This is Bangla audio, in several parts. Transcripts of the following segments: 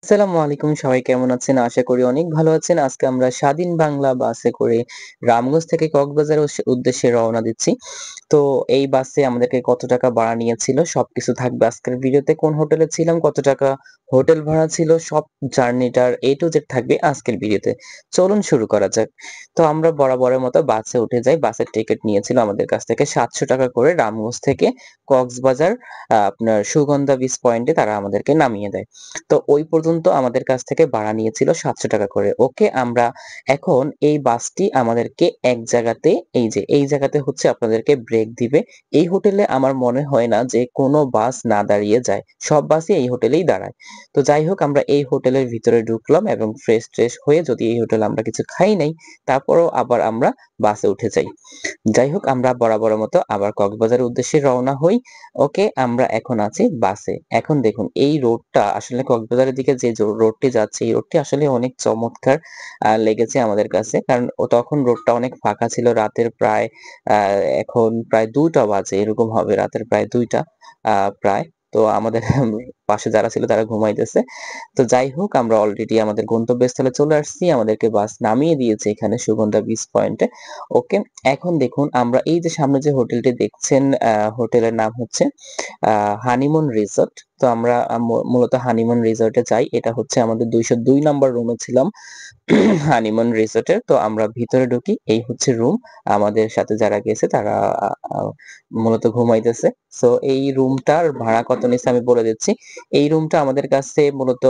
আসসালামু আলাইকুম, সবাই কেমন আছেন? আশা করি অনেক ভালো আছেন। আজকে আমরা স্বাধীন বাংলা বাসে করে রামগঞ্জ থেকে কক্সবাজারের উদ্দেশ্যে রওনা দিচ্ছি। তো এই বাসে আমাদেরকে কত টাকা ভাড়া নিয়েছিল সবকিছু থাকবে আজকের ভিডিওতে। কোন হোটেলে ছিলাম, কত টাকা হোটেল ভাড়া ছিল, সব জার্নিটার A to Z থাকবে আজকের ভিডিওতে। চলুন শুরু করা যাক। তো আমরা বরাবরের মতো বাসে উঠে যাই। বাসের টিকিট নিয়েছিল আমাদের কাছ থেকে ৳৭০০ করে। রামগঞ্জ থেকে কক্সবাজার আপনার সুগন্ধা বিচ পয়েন্টে তারা আমাদেরকে নামিয়ে দেয়। তো ওই পর্যন্ত আমাদের কাছ থেকে ভাড়া নিয়েছিল ৳৭০০ করে। ওকে, আমরা এখন এই বাসটি আমাদেরকে এক জায়গাতে, এই জায়গাতে হচ্ছে আপনাদেরকে ব্রেক দিবে। এই হোটেলে আমার মনে হয় না যে কোনো বাস না দাঁড়িয়ে যায়। সব বাসই এই হোটেলেই দাঁড়ায়। তো যাই হোক, আমরা এই হোটেলের ভিতরে ঢুকলাম এবং ফ্রেশ-ট্রেশ হয়ে, যদি এই হোটেলে আমরা কিছু খাই নাই, তারপরেও আবার আমরা বাসে উঠে যাই। যাই হোক, আমরা বরাবরের মতো আবার কক্সবাজারের উদ্দেশ্যে রওনা হই। ওকে, আমরা এখন আছি বাসে। এখন দেখুন, এই রোডটা আসলে কক্সবাজারের দিকে যে রোডটি যাচ্ছে, এই রোডটি আসলে অনেক চমৎকার লেগেছে আমাদের কাছে। কারণ তখন রোডটা অনেক ফাঁকা ছিল। রাতের প্রায় আ এখন প্রায় ২টা বাজে, এরকম হবে, রাতের প্রায় ২টা প্রায়। তো আমাদের পাশে যারা ছিল তারা ঘুমাইতেছে। তো যাই হোক, আমরা অলরেডি আমাদের গন্তব্যস্থলে চলে আসছি। আমাদেরকে বাস নামিয়ে দিয়েছে এখানে সুগন্ধা বিচ পয়েন্টে। ওকে, এখন দেখুন, আমরা এই যে সামনে যে হোটেলটি দেখছেন, হোটেলের নাম হচ্ছে আ হানিমুন রিসোর্ট। তো আমরা মূলত হানিমুন রিসোর্টে যাই। এটা হচ্ছে আমাদের ২০২ নাম্বার রুমে ছিলাম হানিমুন রিসোর্টের। তো আমরা ভিতরে ঢুকি। এই হচ্ছে রুম। আমাদের সাথে যারা গেছে তারা আ আ মূলত ঘুমাইতেছে। সো এই রুমটার ভাড়া কত নিছে আমি বলে দিচ্ছি। এই রুমটা আমাদের কাছে মূলত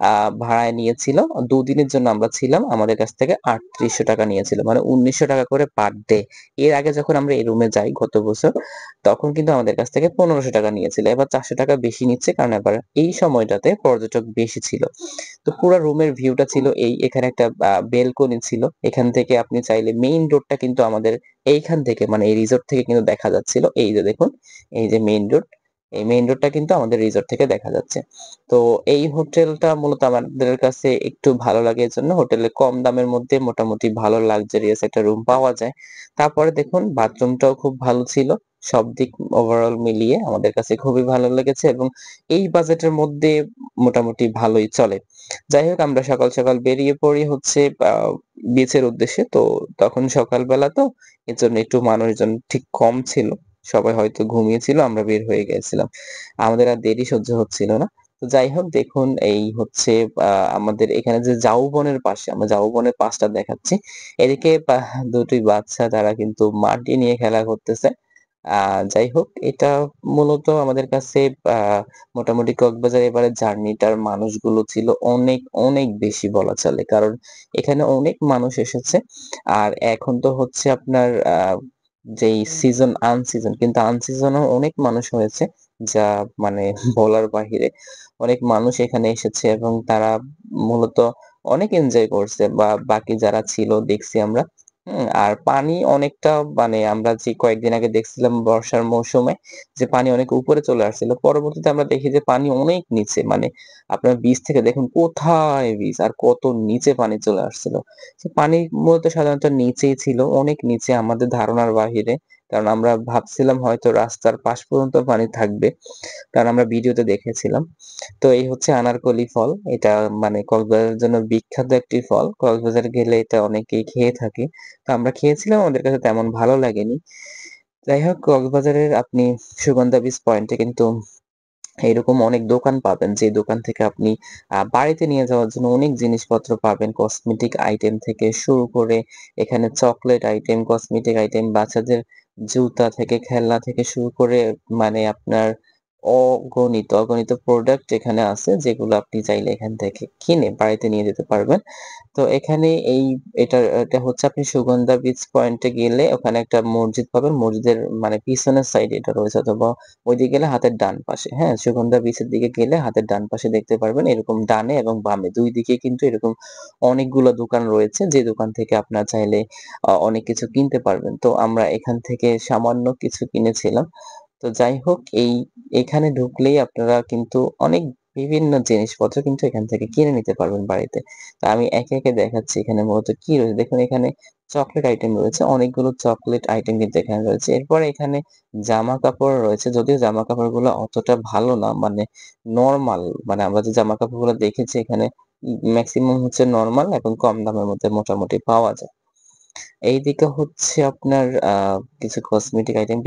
আ ভাড়ায় নিয়েছিল। ২ দিনের জন্য আমরা ছিলাম। আমাদের কাছ থেকে ৳৩৮০০ নিয়েছিল। মানে ৳১৯০০ করে পার ডে। এর আগে যখন আমরা এই রুমে যাই গত বছর, তখন কিন্তু আমাদের কাছ থেকে ৳১৫০০ নিয়েছিল। এবার ৳৪০০ বেশি নিচ্ছে, কারণ এবার এই সময়টাতে পর্যটক বেশি ছিল। তো পুরা রুমের ভিউটা ছিল এই, এখানে একটা বেলকনি ছিল। এখান থেকে আপনি চাইলে মেইন রোডটা কিন্তু আমাদের এইখান থেকে, মানে এই রিসোর্ট থেকে কিন্তু দেখা যাচ্ছিল। এই যে দেখুন, এই যে মেইন রোড, এই মেইন রোডটা কিন্তু আমাদের রিসোর্ট থেকে দেখা যাচ্ছে। তো এই হোটেলটা মূলত আমাদের কাছে একটু ভালো লাগে, এজন্য হোটেলে কম দামের মধ্যে মোটামুটি ভালো লাক্সারিয়াস একটা রুম পাওয়া যায়। তারপরে দেখুন, বাথরুমটাও খুব ভালো ছিল। সব দিক ওভারঅল মিলিয়ে আমাদের কাছে খুবই ভালো লেগেছে এবং এই বাজেটের মধ্যে মোটামুটি ভালোই চলে। যাই হোক, আমরা সকাল সকাল বেরিয়ে পড়ি হচ্ছে আ বিচের উদ্দেশ্যে। তো তখন সকালবেলা তো, এজন্য একটু মানুষজন ঠিক কম ছিল। সবাই হয়তো ঘুমিয়েছিল, আমরা বের হয়ে গেছিলাম। আমাদের আর দেরি সহ্য হচ্ছিল না। তো যাই হোক, দেখুন এই হচ্ছে আ আমাদের এখানে যে ঝাউবনের পাশে, আমরা ঝাউবনের পাশটা দেখাচ্ছি। এদিকে ২ টি বাচ্চা, তারা কিন্তু মাটি নিয়ে খেলা করতেছে। আ যাই হোক, এটা মূলত আমাদের কাছে আ মোটামুটি কক্সবাজার এবারের জার্নিটার মানুষগুলো ছিল অনেক, অনেক বেশি বলা চলে। কারণ এখানে অনেক মানুষ এসেছে। আর এখন তো হচ্ছে আপনার যেই সিজন আনসিজন, কিন্তু আনসিজনেও অনেক মানুষ হয়েছে, যা মানে বলার বাহিরে। অনেক মানুষ এখানে এসেছে এবং তারা মূলত অনেক এনজয় করছে, বা বাকি যারা ছিল দেখছি আমরা। আর পানি অনেকটা, মানে আমরা যে কয়েকদিন আগে দেখছিলাম বর্ষার মৌসুমে যে পানি অনেক উপরে চলে আসছিল। পরবর্তীতে আমরা দেখি যে পানি অনেক নিচে। মানে আপনার বিচ থেকে দেখুন কোথায় বিচ আর কত নিচে পানি চলে আসছিল। পানি মূলত সাধারণত নিচেই ছিল, অনেক নিচে, আমাদের ধারণার বাহিরে। কারণ আমরা ভাবছিলাম হয়তো রাস্তার পাশ পর্যন্ত পানি থাকবে। কারণ আমরা ভিডিওতে দেখেছিলাম। তো এই হচ্ছে আনারকলি ফল। এটা মানে কক্সবাজারের জন্য বিখ্যাত একটি ফল। কক্সবাজার গেলে এটা অনেকেই খেয়ে থাকে। তো আমরা খেয়েছিলাম, আমাদের কাছে তেমন ভালো লাগেনি। যাই হোক, কক্সবাজারের আপনি সুগন্ধা বিচ পয়েন্টে কিন্তু এরকম অনেক দোকান পাবেন, যে দোকান থেকে আপনি বাড়িতে নিয়ে যাওয়ার জন্য অনেক জিনিসপত্র পাবেন। কসমেটিক আইটেম থেকে শুরু করে, এখানে চকোলেট আইটেম, কসমেটিক আইটেম, বাচ্চাদের জুতা থেকে, খেলনা থেকে শুরু করে, মানে আপনার অগণিত প্রোডাক্ট এখানে আছে, যেগুলো আপনি চাইলে এখান থেকে কিনে বাড়িতে নিয়ে যেতে পারবেন। তো এখানে এটা হচ্ছে, আপনি সুগন্ধা বিচ পয়েন্টে গেলে ওখানে একটা মসজিদ পাবেন। মসজিদের মানে পিছনের সাইডে এটা রয়েছে, অথবা ওইদিকে গেলে হাতের ডান পাশে, হ্যাঁ? সুগন্ধা বিচের দিকে গেলে হাতের ডান পাশে দেখতে পারবেন, এরকম ডানে এবং বামে ২ দিকে কিন্তু এরকম অনেকগুলো দোকান রয়েছে, যে দোকান থেকে আপনারা চাইলে অনেক কিছু কিনতে পারবেন। তো আমরা এখান থেকে সামান্য কিছু কিনেছিলাম। তো যাই হোক, এখানে ঢুকলেই আপনারা কিন্তু অনেক বিভিন্ন জিনিসপত্র কিন্তু এখান থেকে কিনে নিতে পারবেন বাড়িতে। তো আমি একে, একে দেখাচ্ছি এখানে মূলত কি রয়েছে। দেখুন এখানে চকোলেট আইটেম রয়েছে। অনেকগুলো চকোলেট আইটেম কিন্তু এখানে রয়েছে। এরপরে এখানে জামাকাপড় রয়েছে। যদিও জামাকাপড়গুলো অতটা ভালো না, মানে নরমাল, মানে আমরা যে জামাকাপড়গুলো দেখেছি এখানে মেক্সিমাম হচ্ছে নরমাল এবং কম দামের মধ্যে মোটামুটি পাওয়া যায়। এইদিকে হচ্ছে আপনার কিছু কসমেটিক আইটেম